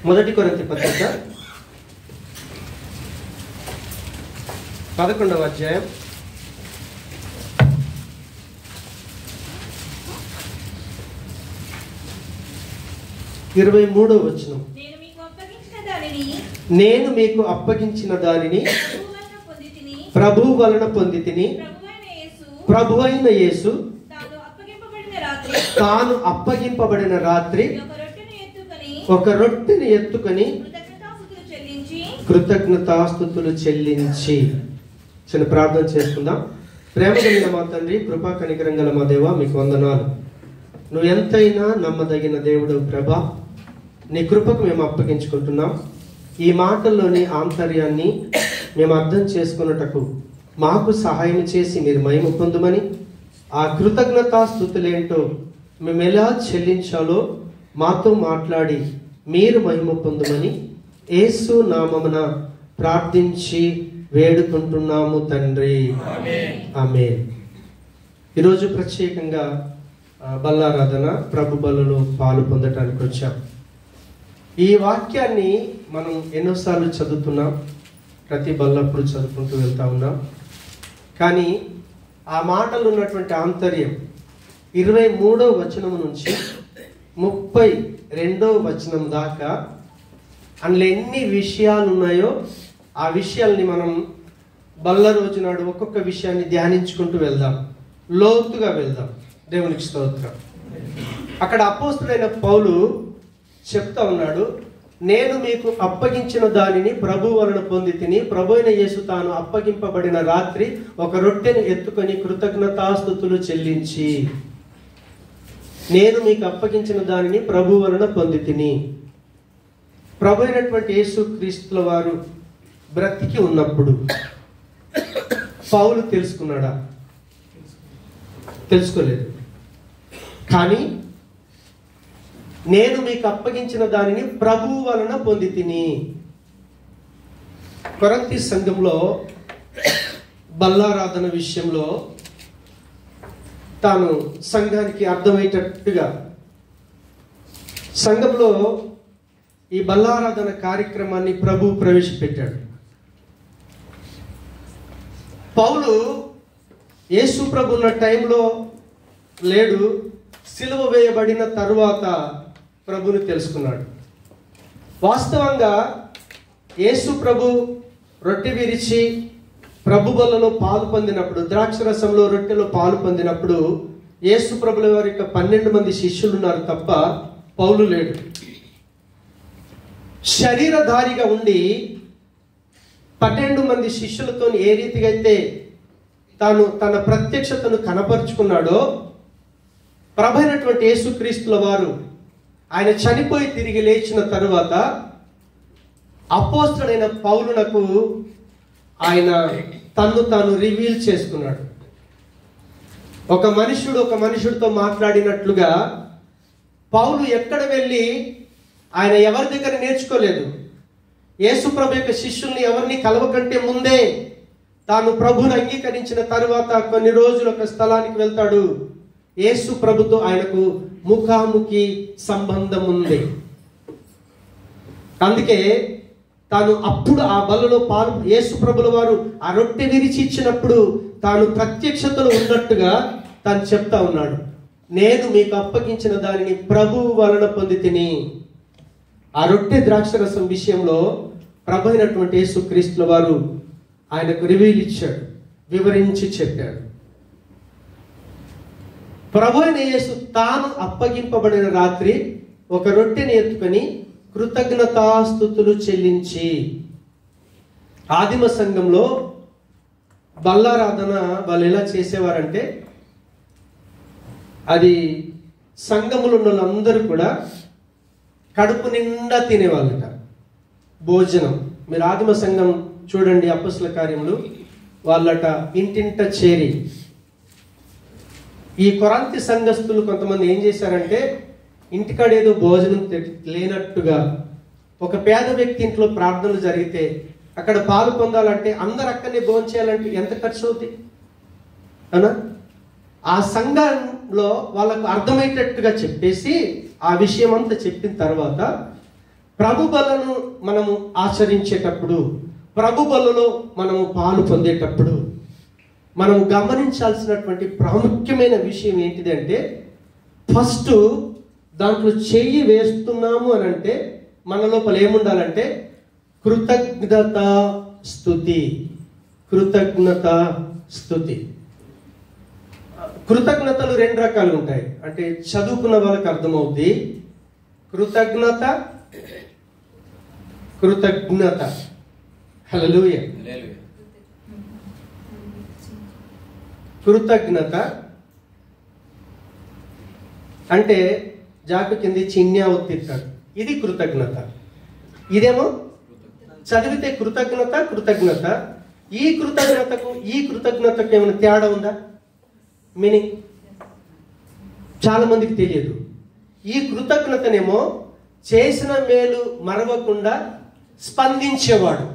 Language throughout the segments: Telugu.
మొదటి కొరింథీ పత్రిక 11వ అధ్యాయం 23వ వచనం. నేను మీకు అప్పగించిన దానిని ప్రభువు వలన పొందితిని, ప్రభువైన యేసు తాను అప్పగింపబడిన రాత్రి ఒక రొట్టెని ఎత్తుకొని కృతజ్ఞతాస్తుతులు చెల్లించి. చిన్న ప్రార్థన చేసుకుందాం. ప్రేమ కలిగిన మా తండ్రి, కృపా కనికరం గల మా దేవా, మీకు వందనాలు. నువ్వు ఎంతైనా నమ్మదగిన దేవుడు ప్రభా. నీ కృపకు మేము అప్పగించుకుంటున్నాం. ఈ మాటల్లోని ఆంతర్యాన్ని మేము అర్థం చేసుకున్నటకు మాకు సహాయం చేసి మీరు మహిమ పొందుమని, ఆ కృతజ్ఞతాస్తుతులేంటో మేము ఎలా చెల్లించాలో మాతో మాట్లాడి మీరు మహిమ పొందుమని యేసు నామమున ప్రార్థించి వేడుకుంటున్నాము తండ్రి, ఆమేన్. ఈరోజు ప్రత్యేకంగా బల్లారాధన ప్రభు బలులో పాలు పొందటానికి వచ్చాం. ఈ వాక్యాన్ని మనం ఎన్నోసార్లు చదువుతున్నాం, ప్రతి బల్లప్పుడు చదువుకుంటూ వెళ్తా ఉన్నాం. కానీ ఆ మాటలు ఉన్నటువంటి ఆంతర్యం 23వ వచనం నుంచి 32వ వచనం దాకా అందులో ఎన్ని విషయాలు ఉన్నాయో ఆ విషయాల్ని మనం బల్ల రోజు నాడు ఒక్కొక్క విషయాన్ని ధ్యానించుకుంటూ వెళ్దాం, లోతుగా వెళ్దాం. దేవునికి స్తోత్రం. అక్కడ అపోస్తుడైన పౌలు చెప్తా ఉన్నాడు, నేను మీకు అప్పగించిన దానిని ప్రభు వలన పొందితిని, ప్రభు అయిన యేసు తాను అప్పగింపబడిన రాత్రి ఒక రొట్టెను ఎత్తుకొని కృతజ్ఞతాస్తుతులు చెల్లించి. నేను మీకు అప్పగించిన దానిని ప్రభు వలన పొందితిని. ప్రభు అయినటువంటి యేసు క్రీస్తుల వారు బ్రతికి ఉన్నప్పుడు పౌలు తెలుసుకున్నాడా? తెలుసుకోలేదు. కానీ నేను మీకు అప్పగించిన దానిని ప్రభువు వలన పొందితిని. కొరింథీ సంఘంలో బల్లారాధన విషయంలో తాను సంఘానికి అర్థమయ్యేటట్టుగా సంఘంలో ఈ బల్లారాధన కార్యక్రమాన్ని ప్రభువు ప్రవేశపెట్టాడు. పౌలు యేసు ప్రభు ఉన్న టైంలో లేడు, సిలువ వేయబడిన తరువాత ప్రభుని తెలుసుకున్నాడు. వాస్తవంగా యేసు ప్రభు రొట్టె విరిచి ప్రభు బలలో పాలు పొందినప్పుడు, ద్రాక్షరసంలో రొట్టెలో పాలు పొందినప్పుడు యేసు ప్రభుల వారి యొక్క 12 మంది శిష్యులు ఉన్నారు తప్ప పౌలు లేడు. శరీరధారిగా ఉండి 12 మంది శిష్యులతో ఏ రీతిగా అయితే తాను తన ప్రత్యక్షతను కనపరుచుకున్నాడో, ప్రభు అయినటువంటి యేసుక్రీస్తుల వారు ఆయన చనిపోయి తిరిగి లేచిన తరువాత అపోస్తలుడైన పౌలునకు ఆయన తన్ను తాను రివీల్ చేసుకున్నాడు. ఒక మనుషుడితో మాట్లాడినట్లుగా పౌలు ఎక్కడ వెళ్ళి ఆయన ఎవరి దగ్గర నేర్చుకోలేదు. యేసు ప్రభు యొక్క శిష్యుల్ని ఎవరిని కలవకంటే ముందే తాను ప్రభువుని అంగీకరించిన తరువాత కొన్ని రోజులు ఒక స్థలానికి వెళ్తాడు. యేసు ప్రభుతో ఆయనకు ముఖాముఖి సంబంధం ఉంది. అందుకే తాను అప్పుడు ఆ బలలో పాలు యేసు ప్రభుల వారు ఆ రొట్టె విరిచి ఇచ్చినప్పుడు తాను ప్రత్యక్షతలో ఉన్నట్టుగా తాను చెప్తా ఉన్నాడు, నేను మీకు అప్పగించిన దానిని ప్రభువు వలన పొందితిని. ఆ రొట్టె ద్రాక్షరసం విషయంలో ప్రభు అయినటువంటి యేసు క్రీస్తుల వారు ఆయనకు రివీల్ ఇచ్చాడు, వివరించి చెప్పాడు. ప్రభు అయిన యేసు తాను అప్పగింపబడిన రాత్రి ఒక రొట్టెని ఎత్తుకొని కృతజ్ఞతాస్తుతులు చెల్లించి. ఆదిమ సంఘంలో బల్లారాధన వాళ్ళు ఎలా చేసేవారంటే, అది సంఘములో ఉన్న వాళ్ళందరూ కూడా కడుపు నిండా తినేవాళ్ళట భోజనం. మీరు ఆదిమ సంఘం చూడండి, అపొస్తలుల కార్యములు, వాళ్ళట ఇంటింట చేరి. ఈ కొరింథీ సంఘస్థులు కొంతమంది ఏం చేశారంటే, ఇంటికాడ ఏదో భోజనం లేనట్టుగా, ఒక పేద వ్యక్తి ఇంట్లో ప్రార్థనలు జరిగితే అక్కడ పాలు పొందాలంటే అందరు అక్కడనే భోజనం చేయాలంటే ఎంత ఖర్చు అవుతుంది అనా? ఆ సంఘంలో వాళ్ళకు అర్థమయ్యేటట్టుగా చెప్పేసి ఆ విషయం అంతా చెప్పిన తర్వాత ప్రభు బలను మనము ఆచరించేటప్పుడు, ప్రభు బలలో మనము పాలు పొందేటప్పుడు మనం గమనించాల్సినటువంటి ప్రాముఖ్యమైన విషయం ఏంటిదంటే, ఫస్ట్ దాంట్లో చెయ్యి వేస్తున్నాము అని అంటే మన లోపల ఏముండాలంటే కృతజ్ఞత స్తుతి. కృతజ్ఞత స్తుతి. కృతజ్ఞతలు రెండు రకాలు ఉంటాయి. అంటే చదువుకున్న వాళ్ళకి అర్థమవుద్ది. కృతజ్ఞత, కృతజ్ఞత. హల్లెలూయా. కృతజ్ఞత అంటే జాకు కింది చిన్యా ఒత్తిస్తాడు, ఇది కృతజ్ఞత. ఇదేమో చదివితే కృతజ్ఞత, కృతజ్ఞత. ఈ కృతజ్ఞతకు ఈ కృతజ్ఞతకు ఏమైనా తేడా ఉందా? మీనింగ్ చాలా మందికి తెలియదు. ఈ కృతజ్ఞతనేమో చేసిన మేలు మరవకుండా స్పందించేవాడు,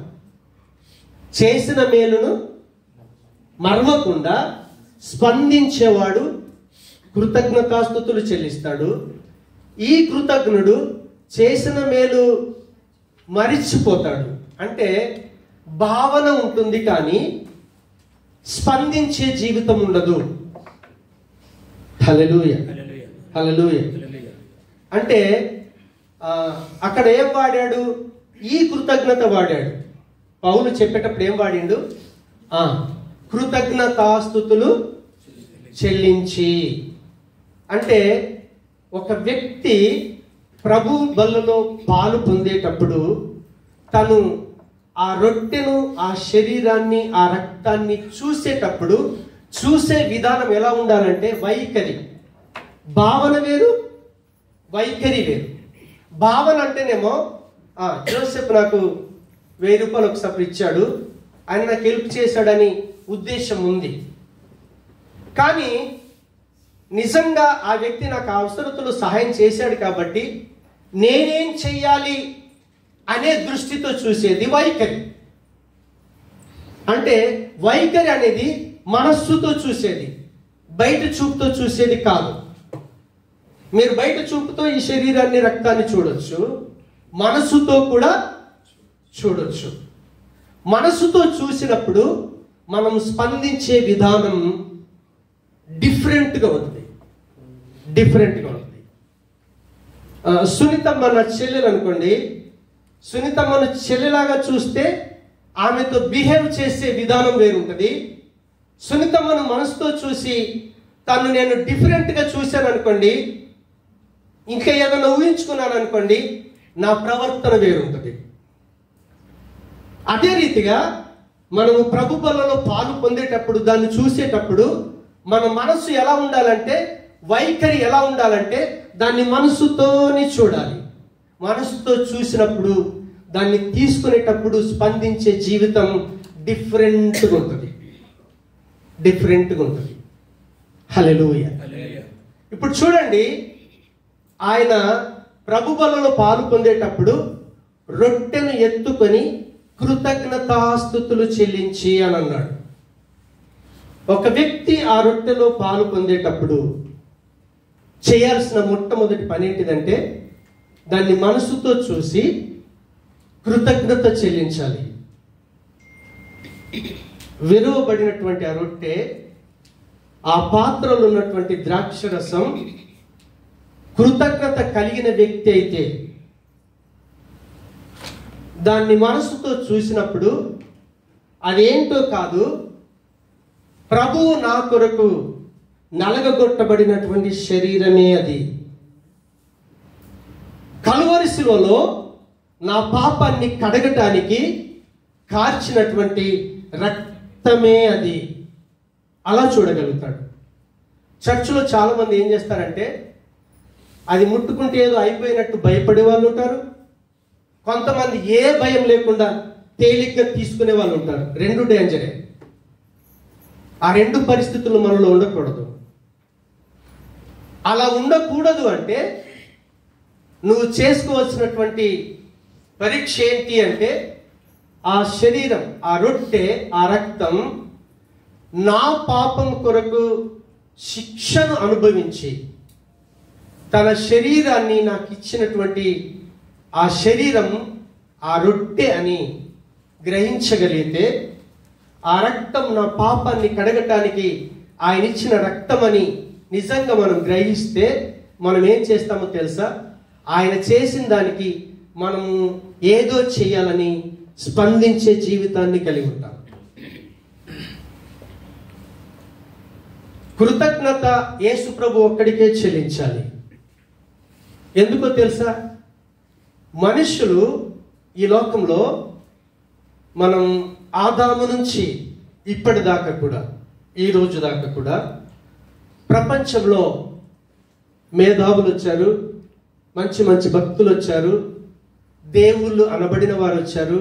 చేసిన మేలును మరవకుండా స్పందించేవాడు కృతజ్ఞతాస్తుతులు చెల్లిస్తాడు. ఈ కృతజ్ఞుడు చేసిన మేలు మరిచిపోతాడు. అంటే భావన ఉంటుంది కానీ స్పందించే జీవితం ఉండదు. హల్లెలూయా, హల్లెలూయా. అంటే అక్కడ ఏం వాడాడు? ఈ కృతజ్ఞత వాడాడు. పౌలు చెప్పేటప్పుడు ఏం వాడిండు? కృతజ్ఞతాస్తుతులు చెల్లించి. అంటే ఒక వ్యక్తి ప్రభు బల్లలో పాలు పొందేటప్పుడు తను ఆ రొట్టెను, ఆ శరీరాన్ని, ఆ రక్తాన్ని చూసేటప్పుడు చూసే విధానం ఎలా ఉండాలంటే వైఖరి. భావన వేరు, వైఖరి వేరు. భావన అంటేనేమో జోసెఫ్ నాకు 1000 రూపాయలు ఒకసారి ఇచ్చాడు, ఆయన నాకు హెల్ప్ చేశాడని ఉద్దేశం ఉంది. కానీ నిజంగా ఆ వ్యక్తి నాకు అవసరతలో సహాయం చేశాడు కాబట్టి నేనేం చెయ్యాలి అనే దృష్టితో చూసేది వైఖరి. అంటే వైఖరి అనేది మనస్సుతో చూసేది, బయట చూపుతో చూసేది కాదు. మీరు బయట చూపుతో ఈ శరీరాన్ని, రక్తాన్ని చూడొచ్చు, మనస్సుతో కూడా చూడొచ్చు. మనస్సుతో చూసినప్పుడు మనం స్పందించే విధానం డిఫరెంట్గా ఉంటుంది. సునీతమ్మ నా చెల్లెలు అనుకోండి, సునీతమ్మను చెల్లెలాగా చూస్తే ఆమెతో బిహేవ్ చేసే విధానం వేరుంటుంది. సునీతమ్మను మనసుతో చూసి తను నేను డిఫరెంట్గా చూశాను అనుకోండి, ఇంకా ఏదైనా ఊహించుకున్నాను అనుకోండి, నా ప్రవర్తన వేరుంటుంది. అదే రీతిగా మనము ప్రభు బలలో పాలు పొందేటప్పుడు, దాన్ని చూసేటప్పుడు మన మనస్సు ఎలా ఉండాలంటే, వైఖరి ఎలా ఉండాలంటే దాన్ని మనసుతోని చూడాలి. మనసుతో చూసినప్పుడు దాన్ని తీసుకునేటప్పుడు స్పందించే జీవితం డిఫరెంట్గా ఉంటుంది. హల్లెలూయా. ఇప్పుడు చూడండి, ఆయన ప్రభు బలలో పాలు పొందేటప్పుడు రొట్టెను ఎత్తుకొని కృతజ్ఞతాస్తుతులు చెల్లించి అని అన్నాడు. ఒక వ్యక్తి ఆ రొట్టెలో పాలు పొందేటప్పుడు చేయాల్సిన మొట్టమొదటి పని ఏంటిదంటే దాన్ని మనసుతో చూసి కృతజ్ఞత చెల్లించాలి. విరువబడినటువంటి ఆ రొట్టె, ఆ పాత్రలో ఉన్నటువంటి ద్రాక్ష రసం కృతజ్ఞత కలిగిన వ్యక్తి అయితే దాన్ని మనసుతో చూసినప్పుడు అదేంటో కాదు, ప్రభువు నా కొరకు నలగగొట్టబడినటువంటి శరీరమే అది. కలువరి శిలువలో నా పాపాన్ని కడగటానికి కార్చినటువంటి రక్తమే అది. అలా చూడగలుగుతాడు. చర్చిలో చాలా మంది ఏం చేస్తారంటే అది ముట్టుకుంటే ఏదో అయిపోయినట్టు భయపడే వాళ్ళు ఉంటారు. కొంతమంది ఏ భయం లేకుండా తేలిగ్గా తీసుకునే వాళ్ళు ఉంటారు. రెండు డేంజరే. ఆ రెండు పరిస్థితులు మనలో ఉండకూడదు. అలా ఉండకూడదు అంటే నువ్వు చేసుకోవాల్సినటువంటి పరీక్ష ఏంటి అంటే, ఆ శరీరం, ఆ రొట్టె, ఆ రక్తం నా పాపం కొరకు శిక్షను అనుభవించి తన శరీరాన్ని నాకు ఇచ్చినటువంటి ఆ శరీరం ఆ రొట్టె అని గ్రహించగలిగితే, ఆ రక్తం నా పాపాన్ని కడగటానికి ఆయన ఇచ్చిన రక్తం అని నిజంగా మనం గ్రహిస్తే మనం ఏం చేస్తామో తెలుసా? ఆయన చేసిన దానికి మనము ఏదో చేయాలని స్పందించే జీవితాన్ని కలిగి ఉంటాం. కృతజ్ఞత యేసు ప్రభు ఒక్కడికే చెల్లించాలి. ఎందుకో తెలుసా? మనుషులు ఈ లోకంలో మనం ఆదాము నుంచి ఇప్పటిదాకా కూడా, ఈ రోజు దాకా కూడా ప్రపంచంలో మేధావులు వచ్చారు, మంచి మంచి భక్తులు వచ్చారు, దేవుళ్ళు అనబడిన వారు వచ్చారు,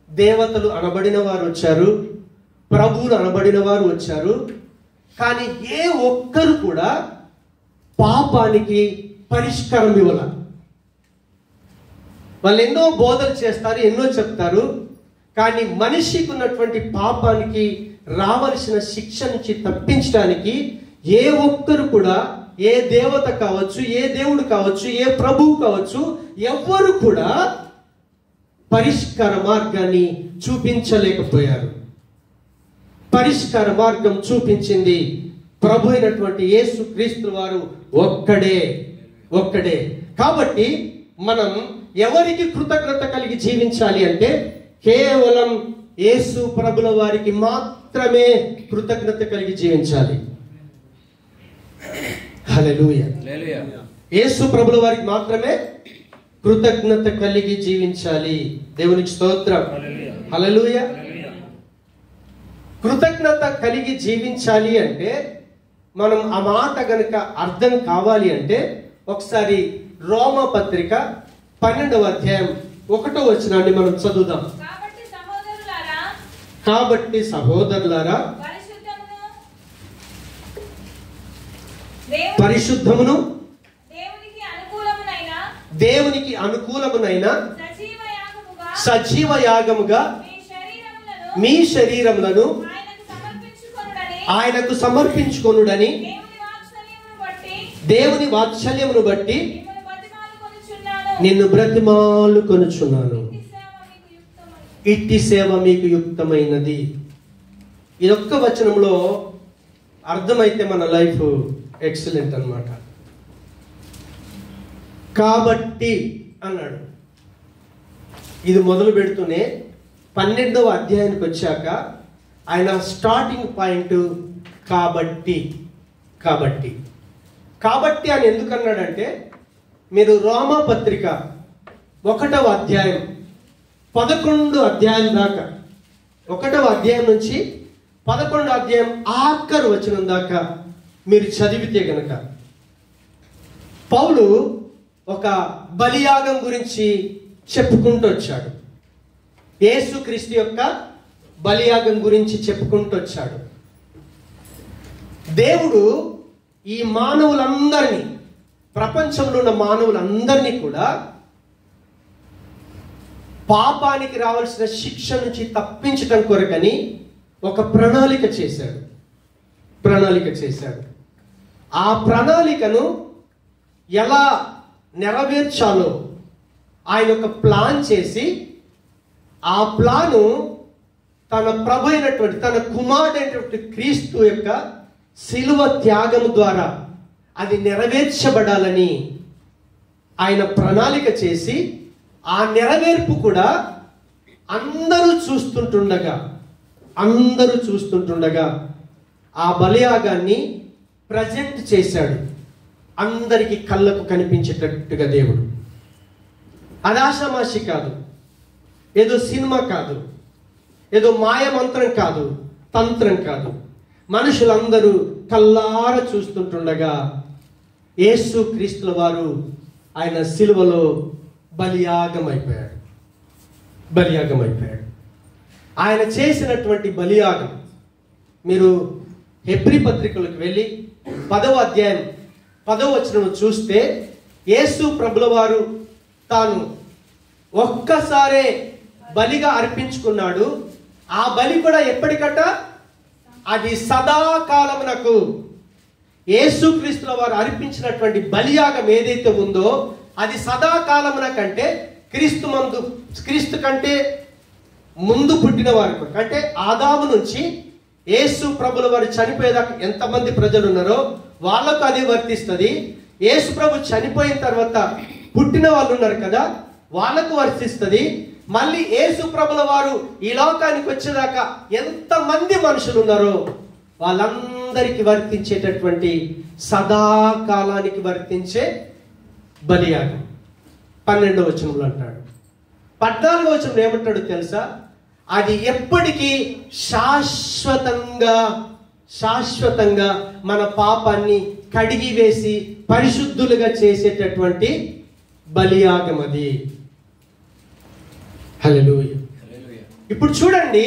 దేవతలు అనబడిన వారు వచ్చారు, ప్రభువులు అనబడిన వారు వచ్చారు. కానీ ఏ ఒక్కరు కూడా పాపానికి పరిష్కారం ఇవ్వాల. వాళ్ళు ఎన్నో బోధలు చేస్తారు, ఎన్నో చెప్తారు, కానీ మనిషికి ఉన్నటువంటి పాపానికి రావలసిన శిక్ష నుంచి తప్పించడానికి ఏ ఒక్కరు కూడా, ఏ దేవత కావచ్చు, ఏ దేవుడు కావచ్చు, ఏ ప్రభువు కావచ్చు, ఎవ్వరు కూడా పరిష్కార మార్గాన్ని చూపించలేకపోయారు. పరిష్కార మార్గం చూపించింది ప్రభు అయినటువంటి యేసు క్రీస్తు వారు ఒక్కడే. కాబట్టి మనం ఎవరికి కృతజ్ఞత కలిగి జీవించాలి అంటే కేవలం యేసు ప్రభుల వారికి మాత్రమే కృతజ్ఞత కలిగి జీవించాలి. హల్లెలూయా. యేసు ప్రభుల వారికి మాత్రమే కృతజ్ఞత కలిగి జీవించాలి. దేవునికి స్తోత్రం. హల్లెలూయా. కృతజ్ఞత కలిగి జీవించాలి అంటే మనం ఆ మాట గనుక అర్థం కావాలి అంటే ఒకసారి రోమా పత్రిక 12వ అధ్యాయం 1వ వచనాన్ని మనం చదువుదాం. కాబట్టి సహోదరులారా పరిశుద్ధమును దేవునికి అనుకూలమునైన సజీవ యాగముగా మీ శరీరములను ఆయనకు సమర్పించుకొనుడని దేవుని వాత్సల్యమును బట్టి నిన్ను బ్రతిమాలుకొనుచున్నాను. ఇట్టి సేవ మీకు యుక్తమైనది. ఇదొక్క వచనంలో అర్థమైతే మన లైఫ్ ఎక్సలెంట్ అన్నమాట. కాబట్టి అన్నాడు. ఇది మొదలు పెడుతూనే 12వ అధ్యాయానికి వచ్చాక ఆయన స్టార్టింగ్ పాయింట్ కాబట్టి అని ఎందుకన్నాడంటే, మీరు రోమా పత్రిక 1వ అధ్యాయం 11 అధ్యాయం దాకా, 1వ అధ్యాయం నుంచి 11వ అధ్యాయం ఆఖరు వచనం దాకా మీరు చదివితే గనక పౌలు ఒక బలియాగం గురించి చెప్పుకుంటూ వచ్చాడు. యేసుక్రీస్తు యొక్క బలియాగం గురించి చెప్పుకుంటూ వచ్చాడు. దేవుడు ఈ మానవులందరినీ, ప్రపంచంలో ఉన్న మానవులందరినీ కూడా పాపానికి రావాల్సిన శిక్ష నుంచి తప్పించటం కొరకని ఒక ప్రణాళిక చేశాడు. ఆ ప్రణాళికను ఎలా నెరవేర్చాలో ఆయన ఒక ప్లాన్ చేసి, ఆ ప్లాను తన ప్రభు అయినటువంటి, తన కుమారుడైనటువంటి క్రీస్తు యొక్క శిలువ త్యాగము ద్వారా అది నెరవేర్చబడాలని ఆయన ప్రణాళిక చేసి, ఆ నెరవేర్పు కూడా అందరూ చూస్తుంటుండగా ఆ బలియాగాన్ని ప్రజెంట్ చేశాడు అందరికి కళ్ళకు కనిపించేటట్టుగా. దేవుడు అది ఆషామాషి కాదు, ఏదో సినిమా కాదు, ఏదో మాయమంత్రం కాదు, తంత్రం కాదు. మనుషులందరూ కళ్ళార చూస్తుంటుండగా యేసు క్రీస్తుల వారు ఆయన సిలువలో బలియాగం అయిపోయాడు. ఆయన చేసినటువంటి బలియాగం మీరు హెబ్రీ పత్రికలకు వెళ్ళి 10వ అధ్యాయం 10వ వచనం చూస్తే, యేసు ప్రభుల వారు తాను ఒక్కసారే బలిగా అర్పించుకున్నాడు. ఆ బలి కూడా ఎప్పటికట, అది సదాకాలమునకు. యేసుక్రీస్తుల వారు అర్పించినటువంటి బలియాగం ఏదైతే ఉందో అది సదాకాలమునకంటే క్రీస్తు కంటే ముందు పుట్టిన వారి కొరకు, అంటే ఆదాము నుంచి యేసు ప్రభుల వారు చనిపోయేదాకా ఎంతమంది ప్రజలు ఉన్నారో వాళ్ళకు అది వర్తిస్తుంది. యేసు ప్రభు చనిపోయిన తర్వాత పుట్టిన వాళ్ళు ఉన్నారు కదా, వాళ్ళకు వర్తిస్తుంది. మళ్ళీ యేసు ప్రభుల వారు ఈ లోకానికి వచ్చేదాకా ఎంతమంది మనుషులు ఉన్నారో వాళ్ళందరికీ వర్తించేటటువంటి సదాకాలానికి వర్తించే బలియాగం 12వ వచనంలో అంటాడు. 14వ వచనంలో ఏమంటాడు తెలుసా? అది ఎప్పటికీ శాశ్వతంగా మన పాపాన్ని కడిగి వేసి పరిశుద్ధులుగా చేసేటటువంటి బలియాగం అది. హల్లెలూయా. ఇప్పుడు చూడండి,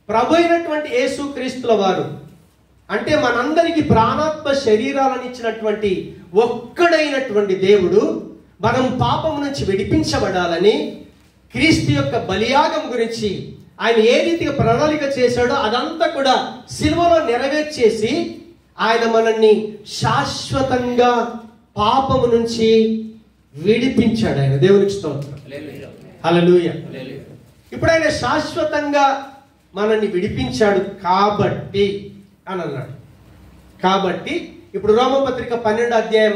ప్రభు అయినటువంటి యేసు క్రీస్తుల వారు, అంటే మనందరికీ ప్రాణాత్మ శరీరాలను ఇచ్చినటువంటి ఒక్కడైనటువంటి దేవుడు, మనం పాపం నుంచి విడిపించబడాలని క్రీస్తు యొక్క బలియాగం గురించి ఆయన ఏ రీతిగా ప్రణాళిక చేశాడో అదంతా కూడా సిలువలో నెరవేర్చేసి ఆయన మనల్ని శాశ్వతంగా పాపము నుంచి విడిపించాడు. ఆయన దేవునికి స్తోత్రం. హల్లెలూయా. ఇప్పుడు ఆయన శాశ్వతంగా మనల్ని విడిపించాడు కాబట్టి అని అన్నాడు. కాబట్టి ఇప్పుడు రోమపత్రిక 12వ అధ్యాయం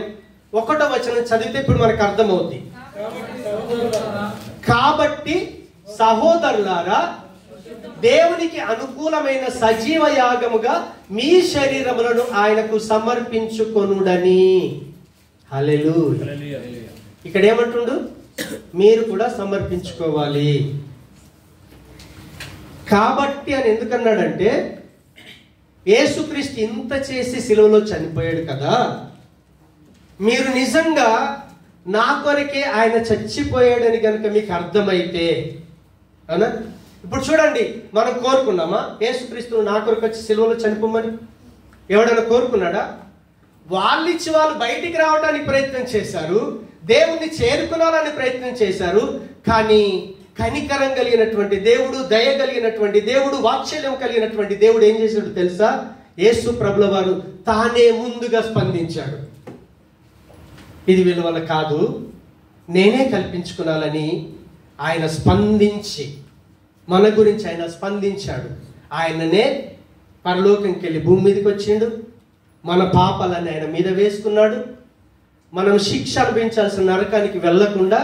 1వ వచనం చదివితే ఇప్పుడు మనకు అర్థమవుతుంది. కాబట్టి సహోదరులారా, దేవునికి అనుకూలమైన సజీవ యాగముగా మీ శరీరములను ఆయనకు సమర్పించుకొనుడని. హల్లెలూయా. ఇక్కడ ఏమంటుండు? మీరు కూడా సమర్పించుకోవాలి. కాబట్టి అని ఎందుకన్నాడంటే, యేసుక్రీస్తు ఇంత చేసి సిలువలో చనిపోయాడు కదా, మీరు నిజంగా నా కొరకే ఆయన చచ్చిపోయాడని కనుక మీకు అర్థమైతే అనా. ఇప్పుడు చూడండి, మనం కోరుకున్నామా యేసుక్రీస్తును నా కొరకు వచ్చి సిలువలో చనిపోమని? ఎవడైనా కోరుకున్నాడా? వాళ్ళిచ్చి వాళ్ళు బయటికి రావడానికి ప్రయత్నం చేశారు, దేవుణ్ణి చేరుకునాలని ప్రయత్నం చేశారు. కానీ కనికరం కలిగినటువంటి దేవుడు, దయ కలిగినటువంటి దేవుడు, వాత్సల్యం కలిగినటువంటి దేవుడు ఏం చేశాడు తెలుసా? యేసు ప్రభుల వారు తానే ముందుగా స్పందించాడు. ఇది వీళ్ళ వల్ల కాదు, నేనే కల్పించుకున్నాలని ఆయన స్పందించి, మన గురించి ఆయన స్పందించాడు. ఆయననే పరలోకంకి వెళ్ళి భూమి మీదకి వచ్చిండు, మన పాపాలని ఆయన మీద వేసుకున్నాడు. మనం శిక్ష అనుభవించాల్సిన నరకానికి వెళ్లకుండా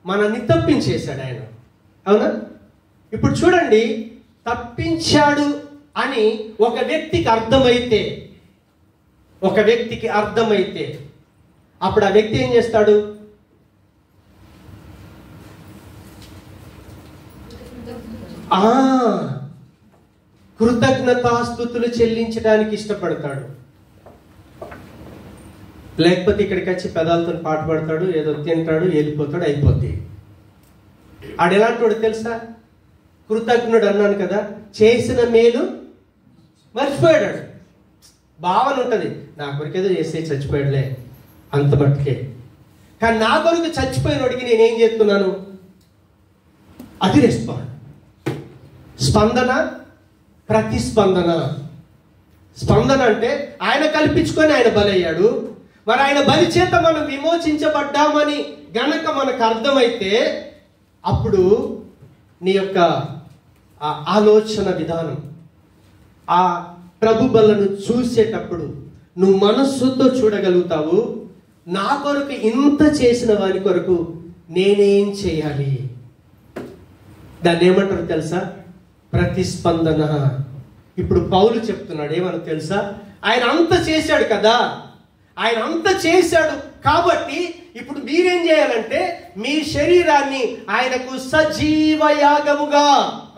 మనల్ని తప్పించేశాడు ఆయన. అవునా? ఇప్పుడు చూడండి, తప్పించాడు అని ఒక వ్యక్తికి అర్థమైతే అప్పుడు ఆ వ్యక్తి ఏం చేస్తాడు? కృతజ్ఞతాస్తుతులు చెల్లించడానికి ఇష్టపడతాడు. లేకపోతే ఇక్కడికి వచ్చి పెదాలతో పాట పడతాడు, ఏదో తింటాడు, వెళ్ళిపోతాడు, అయిపోద్ది. ఆడెలాంటి వాడు తెలుసా? కృతజ్ఞుడు అన్నాను కదా, చేసిన మేలు మర్చిపోయాడు. భావన ఉంటుంది, నా కొరికేదో చేస్తే చచ్చిపోయాడులే, అంత మట్టుకే. కానీ నా కొరకు చచ్చిపోయినోడికి నేనేం చేస్తున్నాను? అది రెస్పాండ్. స్పందన, ప్రతిస్పందన. స్పందన అంటే ఆయన కల్పించుకొని ఆయన బలయ్యాడు. మరి ఆయన బలి చేత మనం విమోచించబడ్డామని గనక మనకు అర్థమైతే అప్పుడు నీ యొక్క ఆలోచన విధానం, ఆ ప్రభు బలను చూసేటప్పుడు నువ్వు మనస్సుతో చూడగలుగుతావు. నా కొరకు ఇంత చేసిన వారి కొరకు నేనేం చేయాలి? దాన్ని ఏమంటారు తెలుసా? ప్రతిస్పందన. ఇప్పుడు పౌలు చెప్తున్నాడు ఏమని తెలుసా? ఆయన అంత చేశాడు కదా, ఆయన అంత చేశాడు కాబట్టి ఇప్పుడు మీరేం చేయాలంటే మీ శరీరాన్ని ఆయనకు సజీవ యాగముగా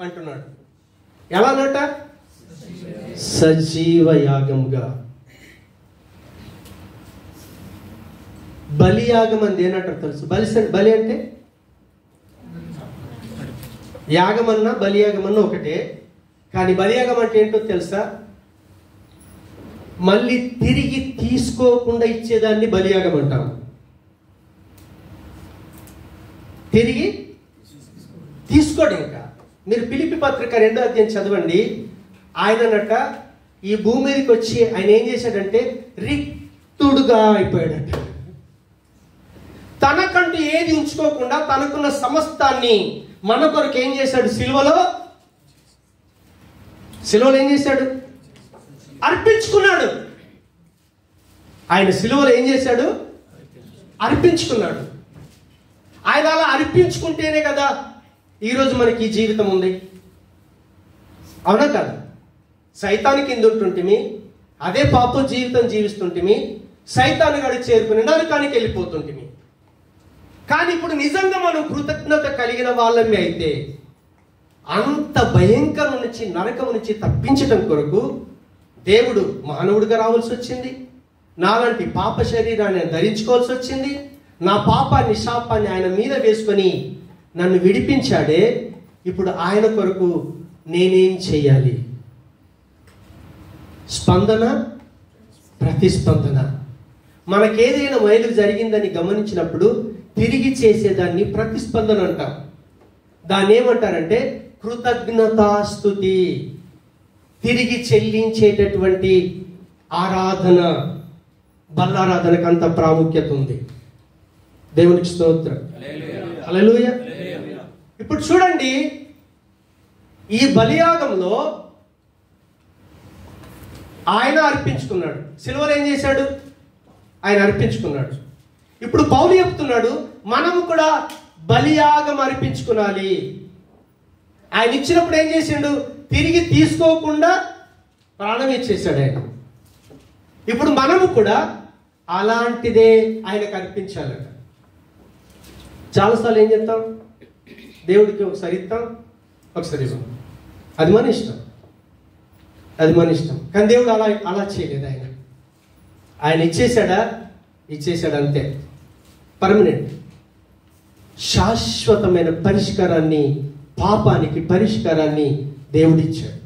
అంటున్నాడు. ఎలానట? సజీవ యాగముగా. బలియాగం అని ఏనంటారు తెలుసు? బలి అంటే యాగమన్నా బలియాగమన్నా ఒకటే. కానీ బలియాగం అంటే ఏంటో తెలుసా? మళ్ళీ తిరిగి తీసుకోకుండా ఇచ్చేదాన్ని బలియాగం అంటాం. తిరిగి తీసుకోడు. ఇంకా మీరు ఫిలిప్పీ పత్రిక 2వ అధ్యాయం చదవండి. ఆయననట ఈ భూమి మీదకి వచ్చి ఆయన ఏం చేశాడంటే రిక్తుడుగా అయిపోయాడట. తనకంటూ ఏది ఉంచుకోకుండా తనకున్న సమస్తాన్ని మన కొరకు ఏం చేశాడు? సిలువలో ఏం చేశాడు? అర్పించుకున్నాడు. ఆయన సిలువలో ఏం చేశాడు? అర్పించుకున్నాడు. ఆయన అలా అర్పించుకుంటేనే కదా ఈరోజు మనకి ఈ జీవితం ఉంది. అవునా కదా? సైతాను కింద ఉంటుంటిమి, అదే పాప జీవితం జీవిస్తుంటిమి, సైతాను గడి చేరుకుని నరకానికి వెళ్ళిపోతుంటిమి. కానీ ఇప్పుడు నిజంగా మనం కృతజ్ఞత కలిగిన వాళ్ళమే అయితే అంత భయంకరం నుంచి, నరకం నుంచి తప్పించటం కొరకు దేవుడు మానవుడిగా రావాల్సి వచ్చింది. నాలాంటి పాప శరీరాన్ని ధరించుకోవాల్సి వచ్చింది. నా పాపాన్ని, శాపాన్ని ఆయన మీద వేసుకొని నన్ను విడిపించాడే. ఇప్పుడు ఆయన కొరకు నేనేం చెయ్యాలి? స్పందన, ప్రతిస్పందన. మనకేదైనా మేలు జరిగిందని గమనించినప్పుడు తిరిగి చేసేదాన్ని ప్రతిస్పందన అంటాం. దాన్ని ఏమంటారంటే కృతజ్ఞతాస్తుతి, తిరిగి చెల్లించేటటువంటి ఆరాధన. బల్లారాధనకు అంత ప్రాముఖ్యత ఉంది. దేవునికి స్తోత్రం. హల్లెలూయా. ఇప్పుడు చూడండి, ఈ బలియాగంలో ఆయన అర్పించుకున్నాడు. సిలువలో ఏం చేశాడు? ఆయన అర్పించుకున్నాడు. ఇప్పుడు పౌలు చెప్తున్నాడు, మనము కూడా బలియాగం అర్పించుకోవాలి. ఆయన ఇచ్చినప్పుడు ఏం చేసిండు? తిరిగి తీసుకోకుండా ప్రాణం ఇచ్చేసాడు ఆయన. ఇప్పుడు మనము కూడా అలాంటిదే ఆయనకు అర్పించాలట. చాలాసార్లు ఏం చేస్తాం? దేవుడికి ఒకసారి ఇస్తాం, ఒకసారి ఇవ్వం. అది మన ఇష్టం, అది మన ఇష్టం. కానీ దేవుడు అలా చేయలేదు. ఆయన ఇచ్చేసాడా అంతే. పర్మనెంట్, శాశ్వతమైన పరిష్కారాన్ని, పాపానికి పరిష్కారాన్ని దేవుడిచ్చాడు.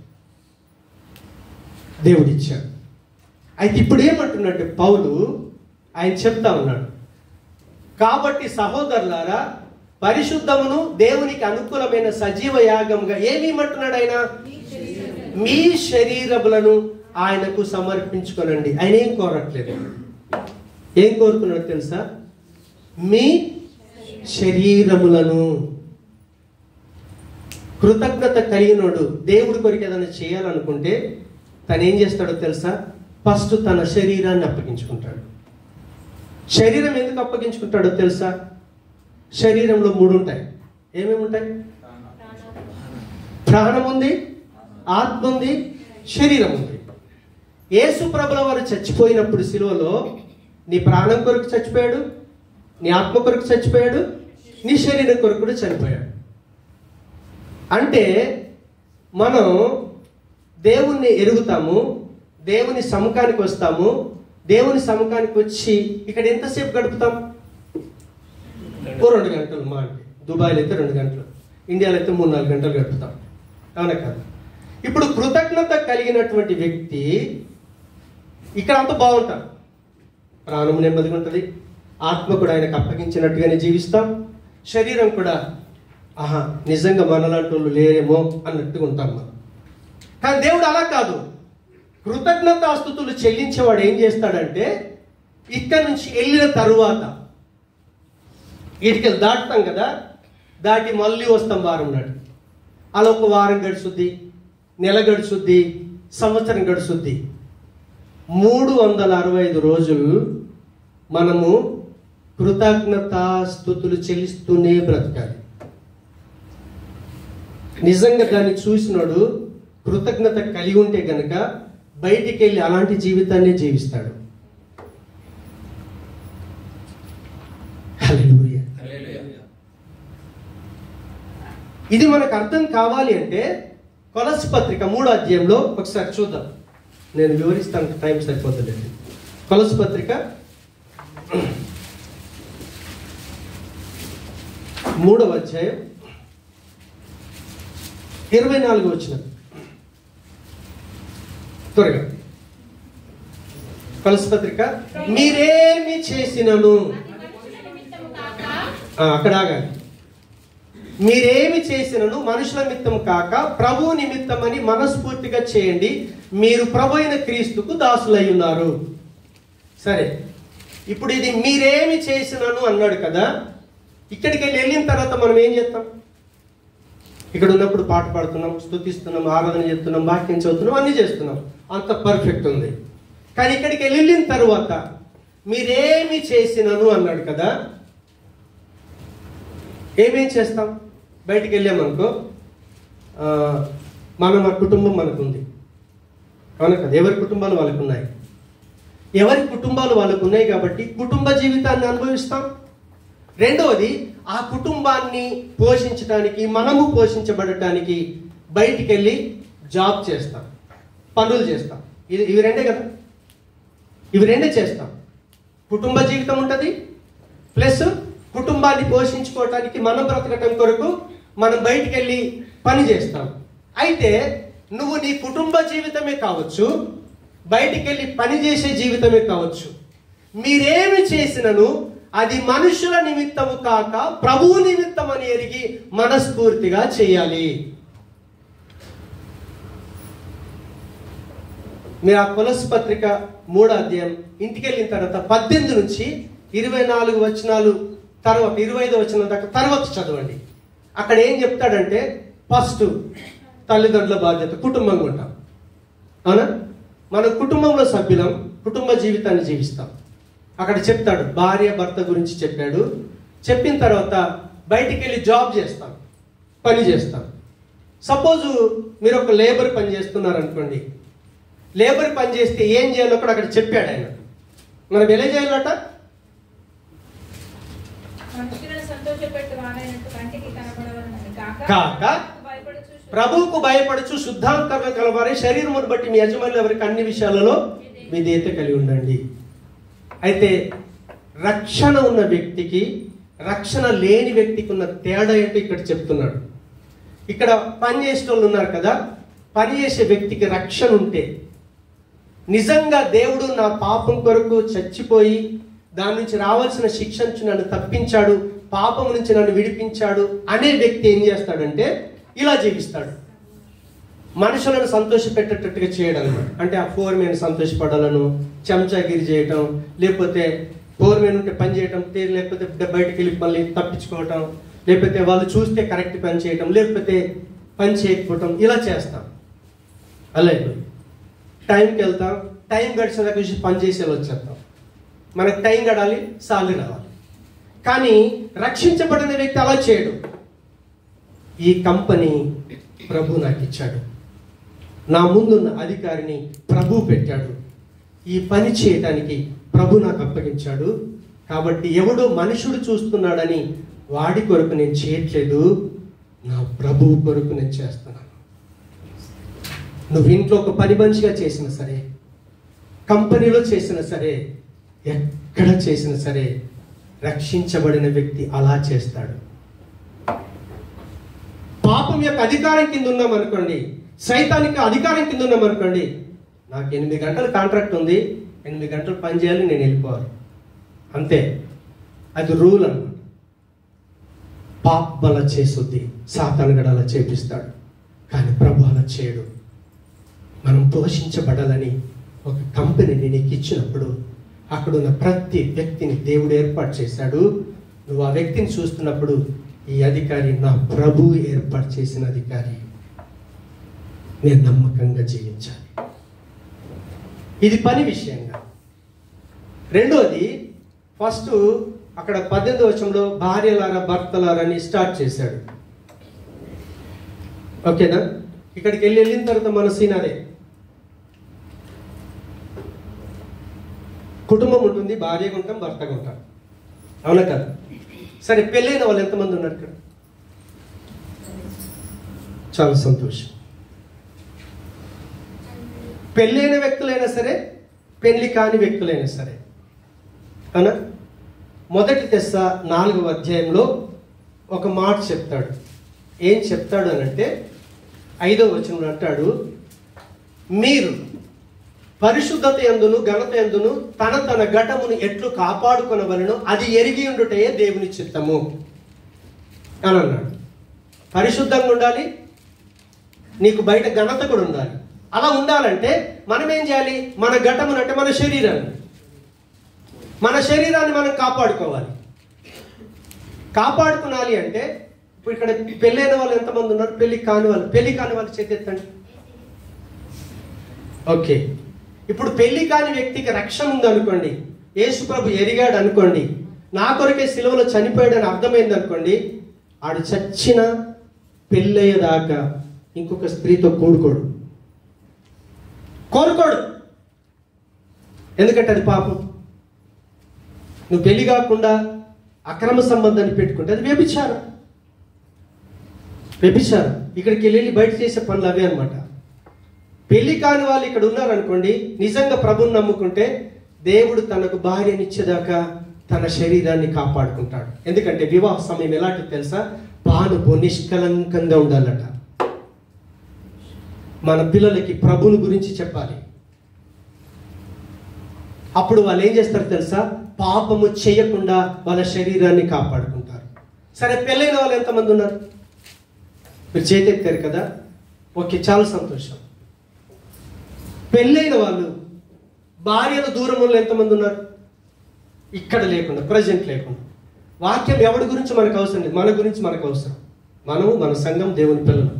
అయితే ఇప్పుడు ఏమంటున్నట్టు పౌలు, ఆయన చెప్తా ఉన్నాడు, కాబట్టి సహోదరులారా, పరిశుద్ధమును దేవునికి అనుకూలమైన సజీవ యాగంగా ఏమేమంటున్నాడు ఆయన? మీ శరీరములను ఆయనకు సమర్పించుకోనండి. ఆయన ఏం కోరట్లేదు. ఏం కోరుకున్నాడు తెలుసా? మీ శరీరములను. కృతజ్ఞత కలిగినోడు దేవుడి కొరకు ఏదైనా చేయాలనుకుంటే తను ఏం చేస్తాడో తెలుసా? ఫస్ట్ తన శరీరాన్ని అప్పగించుకుంటాడు. శరీరం ఎందుకు అప్పగించుకుంటాడో తెలుసా? శరీరంలో 3 ఉంటాయి. ఏమేమి ఉంటాయి? ప్రాణం ఉంది, ఆత్మ ఉంది, శరీరం ఉంది. యేసు ప్రభుల వారు చచ్చిపోయినప్పుడు సిలువలో నీ ప్రాణం కొరకు చచ్చిపోయాడు, నీ ఆత్మ కొరకు చచ్చిపోయాడు, నీ శరీరం కొరకు కూడా చనిపోయాడు. అంటే మనం దేవుణ్ణి ఎరుగుతాము, దేవుని సముఖానికి వస్తాము. దేవుని సముఖానికి వచ్చి ఇక్కడ ఎంతసేపు గడుపుతాం? 2 గంటలు. మా అంటే దుబాయ్లో అయితే 2 గంటలు, ఇండియాలో అయితే 3-4 గంటలు గడుపుతాం. అవునా కదా? ఇప్పుడు కృతజ్ఞత కలిగినటువంటి వ్యక్తి ఇక్కడ అంతా బాగుంటాం. ప్రాణం నెమ్మదిగా ఉంటుంది, ఆత్మ కూడా ఆయనకు అప్పగించినట్టుగానే జీవిస్తాం, శరీరం కూడా నిజంగా మనలాంటి వాళ్ళు లేరేమో అన్నట్టుగా ఉంటాం మనం. కానీ దేవుడు అలా కాదు. కృతజ్ఞతాస్తుతులు చెల్లించేవాడు ఏం చేస్తాడంటే, ఇక్కడ నుంచి వెళ్ళిన తరువాత ఇటుకలు దాటుతాం కదా, దాటి మళ్ళీ వస్తాం వారం నాడు. అలా ఒక వారం గడుచుద్ది, నెల గడుచుద్ది, సంవత్సరం గడుచుద్ది. 365 రోజులు మనము కృతజ్ఞతాస్తుతులు చెల్లిస్తూనే బ్రతకాలి. నిజంగా దాన్ని చూసినాడు కృతజ్ఞత కలిగి ఉంటే గనక బయటికి వెళ్ళి అలాంటి జీవితాన్ని జీవిస్తాడు. హల్లెలూయా. ఇది మనకు అర్థం కావాలి అంటే కొలస్సీ పత్రిక 3వ అధ్యాయంలో ఒకసారి చూద్దాం. నేను వివరిస్తాను, టైం సరిపోతుంది. కొలస్సీ పత్రిక 3వ అధ్యాయం 24వ వచనం. త్వరగా కొలస్సీ పత్రిక. మీరేమి చేసినను, అక్కడ ఆగాలి. మీరేమి చేసినను మనుషుల నిమిత్తం కాక ప్రభు నిమిత్తమని మనస్ఫూర్తిగా చేయండి, మీరు ప్రభు అయిన క్రీస్తుకు దాసులై ఉన్నారు. సరే, ఇప్పుడు ఇది మీరేమి చేసినను అన్నాడు కదా. ఇక్కడికి వెళ్ళిన తర్వాత మనం ఏం చేస్తాం? ఇక్కడ ఉన్నప్పుడు పాట పాడుతున్నాం, స్తుతిస్తున్నాం, ఆరాధన చేస్తున్నాం, వాక్యం చదువుతున్నాం, అన్నీ చేస్తున్నాం, అంత పర్ఫెక్ట్ ఉంది. కానీ ఇక్కడికి వెళ్ళిన తర్వాత మీరేమి చేసినను అన్నాడు కదా. ఏమేం చేస్తాం? బయటికి వెళ్ళామనుకో, మన కుటుంబం మనకుంది, అవునా కదా? ఎవరి కుటుంబాలు వాళ్ళకు ఉన్నాయి. ఎవరి కుటుంబాలు వాళ్ళకు ఉన్నాయి కాబట్టి కుటుంబ జీవితాన్ని అనుభవిస్తాం. రెండవది, ఆ కుటుంబాన్ని పోషించడానికి, మనము పోషించబడటానికి బయటికి వెళ్ళి జాబ్ చేస్తాం, పనులు చేస్తాం. ఇవి రెండే కదా, ఇవి రెండే చేస్తాం. కుటుంబ జీవితం ఉంటుంది, ప్లస్ కుటుంబాన్ని పోషించుకోవటానికి, మనం బ్రతకటం కొరకు మనం బయటికి వెళ్ళి పని చేస్తాం. అయితే నువ్వు నీ కుటుంబ జీవితమే కావచ్చు, బయటికి వెళ్ళి పని చేసే జీవితమే కావచ్చు, మీరేమి చేసినను అది మనుషుల నిమిత్తము కాక ప్రభువు నిమిత్తం అని ఎరిగి మనస్ఫూర్తిగా చేయాలి. మీరు ఆ కొలస్సీ పత్రిక 3వ అధ్యాయం ఇంటికి వెళ్ళిన తర్వాత 18 నుంచి 24 వచనాలు తర్వాత 25 వచనం దాకా తర్వాత చదవండి. అక్కడ ఏం చెప్తాడంటే, ఫస్ట్ తల్లిదండ్రుల బాధ్యత, కుటుంబంగా ఉంటాం, అవునా? మన కుటుంబంలో సభ్యులం, కుటుంబ జీవితాన్ని జీవిస్తాం. అక్కడ చెప్తాడు, భార్య భర్త గురించి చెప్పాడు. చెప్పిన తర్వాత బయటికి వెళ్ళి జాబ్ చేస్తాం, పని చేస్తాం. సపోజు మీరు ఒక లేబర్ పని చేస్తున్నారు అనుకోండి. లేబర్ పని చేస్తే ఏం చేయాలో కూడా అక్కడ చెప్పాడు ఆయన. మనం ఎలా చేయాలట? కాక ప్రభువుకు భయపడుచు శుద్ధాంతరంగా కలవారే శరీరమును బట్టి మీ యజమానులు ఎవరికి అన్ని విషయాలలో విధేయత కలిగి ఉండండి. అయితే రక్షణ ఉన్న వ్యక్తికి, రక్షణ లేని వ్యక్తికి ఉన్న తేడా ఏంటో ఇక్కడ చెప్తున్నాడు. ఇక్కడ పని చేసే వాళ్ళు ఉన్నారు కదా, పని చేసే వ్యక్తికి రక్షణ ఉంటే, నిజంగా దేవుడు నా పాపం కొరకు చచ్చిపోయి దాని నుంచి రావాల్సిన శిక్ష నుంచి నన్ను తప్పించాడు, పాపం నుంచి నన్ను విడిపించాడు అనే వ్యక్తి ఏం చేస్తాడంటే ఇలా జీవిస్తాడు. మనుషులను సంతోష పెట్టేటట్టుగా చేయడం, అంటే ఆ ఫోర్మెన్ సంతోషపడాలను చెంచాగిరి చేయటం, లేకపోతే ఫోర్మెన్ ఉంటే పని చేయటం, లేకపోతే బయటకు వెళ్ళి మళ్ళీ తప్పించుకోవటం, లేకపోతే వాళ్ళు చూస్తే కరెక్ట్ పని చేయటం, లేకపోతే పని చేయకపోవటం, ఇలా చేస్తాం. అలాగే టైంకి వెళ్తాం, టైం గడిచేదాకా చూసి పని చేసేలా వచ్చేస్తాం. మనకు టైం గడాలి, సాలరీ రావాలి. కానీ రక్షించబడిన వ్యక్తి అలా చేయడు. ఈ కంపెనీ ప్రభు నాకు ఇచ్చాడు, నా ముందున్న అధికారిని ప్రభు పెట్టాడు, ఈ పని చేయడానికి ప్రభు నాకు అప్పగించాడు, కాబట్టి ఎవడో మనుషుడు చూస్తున్నాడని వాడి కొరకు నేను చేయట్లేదు, నా ప్రభువు కొరకు నేను చేస్తున్నాను. నువ్వు ఇంట్లో ఒక పని మనిషిగా చేసినా సరే, కంపెనీలో చేసినా సరే, ఎక్కడ చేసినా సరే, రక్షించబడిన వ్యక్తి అలా చేస్తాడు. పాపం యొక్క అధికారం కింద ఉన్నాం అనుకోండి, సైతానిక అధికారం కింద ఉన్నాం అనుకోండి, నాకు 8 గంటల కాంట్రాక్ట్ ఉంది, 8 గంటలు పని చేయాలి, నేను వెళ్ళిపోవాలి, అంతే. అది రూల్ అన్నమాట. పాపం అలా చేస్తుంది, సాతాను గడ అలా చేపిస్తాడు. కానీ ప్రభు అలా చేయడు. మనం పోషించబడాలని ఒక కంపెనీని నీకు ఇచ్చినప్పుడు అక్కడున్న ప్రతి వ్యక్తిని దేవుడు ఏర్పాటు చేశాడు. నువ్వు ఆ వ్యక్తిని చూస్తున్నప్పుడు ఈ అధికారి నా ప్రభువు ఏర్పాటు చేసిన అధికారి, నేను నమ్మకంగా జీవించాలి. ఇది పని విషయంగా. రెండోది, ఫస్ట్ అక్కడ 18వ వచనంలో భార్యలారా భర్తలారని స్టార్ట్ చేశాడు. ఓకేనా? ఇక్కడికి వెళ్ళిన తర్వాత మన సీన్ అదే. కుటుంబం ఉంటుంది, భార్యగా ఉంటాం, భర్తగా ఉంటాం, అవునా కదా? సరే, పెళ్ళైన వాళ్ళు ఎంతమంది ఉన్నారు ఇక్కడ? చాలా సంతోషం. పెళ్ళైన వ్యక్తులైనా సరే, పెళ్లి కాని వ్యక్తులైనా సరే, అవునా? మొదటి తెస్సా 4వ అధ్యాయంలో ఒక మాట చెప్తాడు. ఏం చెప్తాడు అనంటే 5వ వచనంలో అంటాడు, మీరు పరిశుద్ధత యందును ఘనత యందును తన తన ఘటమును ఎట్లు కాపాడుకొనవలెనో అది ఎరిగి ఉండుటయే దేవుని చిత్తము అని అన్నాడు. పరిశుద్ధంగా ఉండాలి, నీకు బయట ఘనత కూడా ఉండాలి. అలా ఉండాలంటే మనం ఏం చేయాలి? మన ఘటమును అంటే మన శరీరాన్ని మనం కాపాడుకోవాలి. కాపాడుకోవాలి అంటే ఇప్పుడు ఇక్కడ పెళ్ళైన వాళ్ళు ఎంతమంది ఉన్నారు? పెళ్లి కాని వాళ్ళు చేతి ఎత్తండి. ఓకే, ఇప్పుడు పెళ్లి కాని వ్యక్తికి రక్షణ ఉంది అనుకోండి, యేసు ప్రభు ఎరిగాడు అనుకోండి, నా కొరకే సిలువలో చనిపోయాడని అర్థమైంది అనుకోండి, ఆడు చచ్చిన పెళ్ళయ్యేదాకా ఇంకొక స్త్రీతో కోరుకోడు. ఎందుకంటే అది పాపం. నువ్వు పెళ్లి కాకుండా అక్రమ సంబంధాన్ని పెట్టుకుంటే అది వ్యభిచారం. ఇక్కడికి వెళ్ళి బయట చేసే పనులు అవే అనమాట. పెళ్లి కాని వాళ్ళు ఇక్కడ ఉన్నారనుకోండి, నిజంగా ప్రభుని నమ్ముకుంటే దేవుడు తనకు భార్యనిచ్చేదాకా తన శరీరాన్ని కాపాడుకుంటాడు. ఎందుకంటే వివాహ సమయం ఎలాంటి తెలుసా? పానుపు నిష్కలంకంగా ఉండాలట. మన పిల్లలకి ప్రభుని గురించి చెప్పాలి. అప్పుడు వాళ్ళు ఏం చేస్తారు తెలుసా? పాపము చేయకుండా వాళ్ళ శరీరాన్ని కాపాడుకుంటారు. సరే, పెళ్ళైన వాళ్ళు ఎంతమంది ఉన్నారు? మీరు చేతెత్తారు కదా, ఓకే, చాలా సంతోషం. పెళ్ళైన వాళ్ళు భార్యల దూరంలో ఎంతమంది ఉన్నారు? ఇక్కడ లేకుండా, ప్రజెంట్ లేకుండా. వాక్యం ఎవరి గురించి మనకు అవసరం లేదు, మన గురించి మనకు అవసరం. మనము, మన సంఘం, దేవుని పిల్లలు.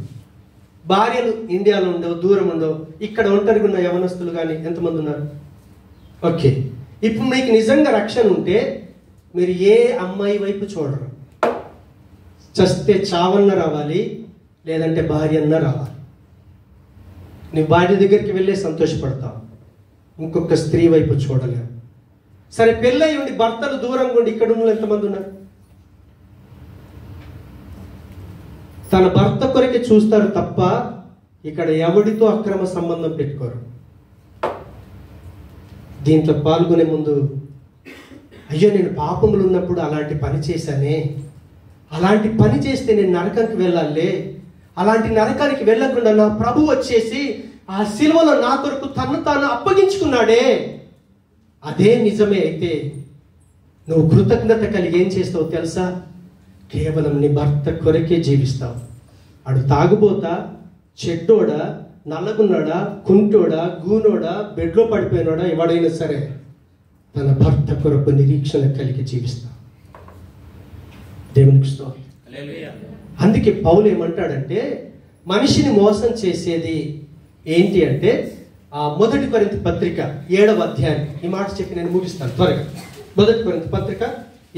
భార్యలు ఇండియాలో ఉండవు, దూరం ఉండవు. ఇక్కడ ఒంటరిగా ఉన్న యవనస్తులు కానీ ఎంతమంది ఉన్నారు? ఓకే, ఇప్పుడు మీకు నిజంగా రక్షణ ఉంటే మీరు ఏ అమ్మాయి వైపు చూడరు. చస్తే చావన్న రావాలి, లేదంటే భార్య అన్న రావాలి. నీ భార్య దగ్గరికి వెళ్ళే సంతోషపడతావు, ఇంకొక స్త్రీ వైపు చూడలేవు. సరే, పెళ్ళై ఉండి భర్తలు దూరంగా ఉండి ఇక్కడ ఉన్న ఎంతమంది ఉన్నారు? తన భర్త కొరకే చూస్తారు తప్ప ఇక్కడ ఎవడితో అక్రమ సంబంధం పెట్టుకోరు. దీంట్లో పాల్గొనే ముందు, అయ్యో నేను పాపములు ఉన్నప్పుడు అలాంటి పని చేశానే, అలాంటి పని చేస్తే నేను నరకానికి వెళ్ళాలే, అలాంటి నరకానికి వెళ్ళకుండా నా ప్రభు వచ్చేసి ఆ సిలువలో నా కొరకు తను తాను అప్పగించుకున్నాడే, అదే నిజమే అయితే నువ్వు కృతజ్ఞత కలిగి ఏం చేస్తావు తెలుసా? కేవలం నీ భర్త కొరకే జీవిస్తావు. అడు తాగుబోతా, చెడ్డోడా, నల్లగున్నాడా, కుంటోడా, గూనోడా, బెడ్లో పడిపోయినోడా, ఎవడైనా సరే తన భర్త కొరకు నిరీక్షణ కలిగి జీవిస్తావు. దేవునికి స్తోత్రం. అందుకే పౌలు ఏమంటాడంటే, మనిషిని మోసం చేసేది ఏంటి అంటే, ఆ 1 కొరింథీ పత్రిక 7వ అధ్యాయం, ఈ మాట చెప్పి నేను ముగిస్తాను త్వరగా. 1 కొరింథీ పత్రిక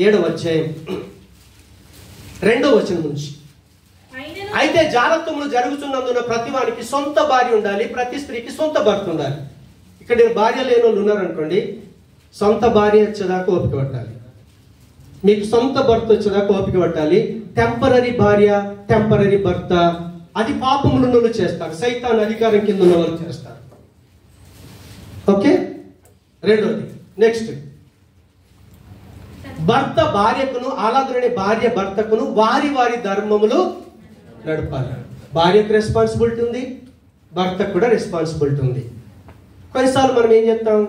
7వ అధ్యాయం 2వ వచనం నుంచి, అయితే జారత్వములు జరుగుతున్నందున ప్రతి వారికి సొంత భార్య ఉండాలి, ప్రతి స్త్రీకి సొంత భర్త ఉండాలి. ఇక్కడ భార్య లేని వాళ్ళు ఉన్నారనుకోండి, సొంత భార్య వచ్చేదాకా ఓపిక పట్టాలి, మీకు సొంత భర్త వచ్చేదాకా ఓపిక పట్టాలి. టెంపరరీ భార్య, టెంపరరీ భర్త, అది పాపములు ఉన్న వాళ్ళు చేస్తారు, సైతాన్ అధికారం కింద ఉన్న వాళ్ళు చేస్తారు. ఓకే, రెండోది, నెక్స్ట్, భర్త భార్యకును అలాగనే భార్య భర్తకును వారి వారి ధర్మములు నడపాలి. భార్యకు రెస్పాన్సిబిలిటీ ఉంది, భర్తకు కూడా రెస్పాన్సిబిలిటీ ఉంది. కొన్నిసార్లు మనం ఏం చేస్తాం?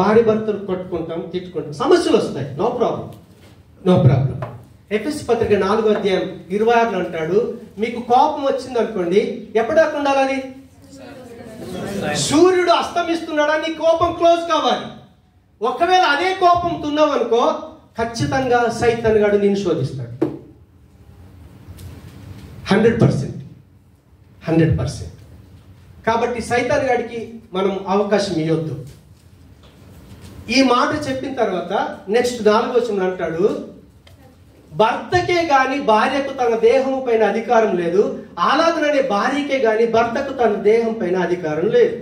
భార్య భర్తలు కొట్టుకుంటాం, తిట్టుకుంటాం, సమస్యలు వస్తాయి. No problem. ఎఫెసీ పత్రిక 4వ అధ్యాయం 26 అంటాడు, మీకు కోపం వచ్చింది అనుకోండి, ఎప్పటిదాకా ఉండాలి అది? సూర్యుడు అస్తమిస్తున్నాడా, నీ కోపం క్లోజ్ కావాలి. ఒకవేళ అదే కోపం తున్నావు అనుకో, ఖచ్చితంగా సైతాన్ గాడు నిన్ను శోధిస్తాడు. 100%. కాబట్టి సైతాన్ గాడికి మనం అవకాశం ఇవ్వద్దు. ఈ మాట చెప్పిన తర్వాత నెక్స్ట్ 4వ వచనం అంటాడు, భర్తకే గాని భార్యకు తన దేహం పైన అధికారం లేదు, అలాగనే భార్యకే గాని భర్తకు తన దేహం పైన అధికారం లేదు.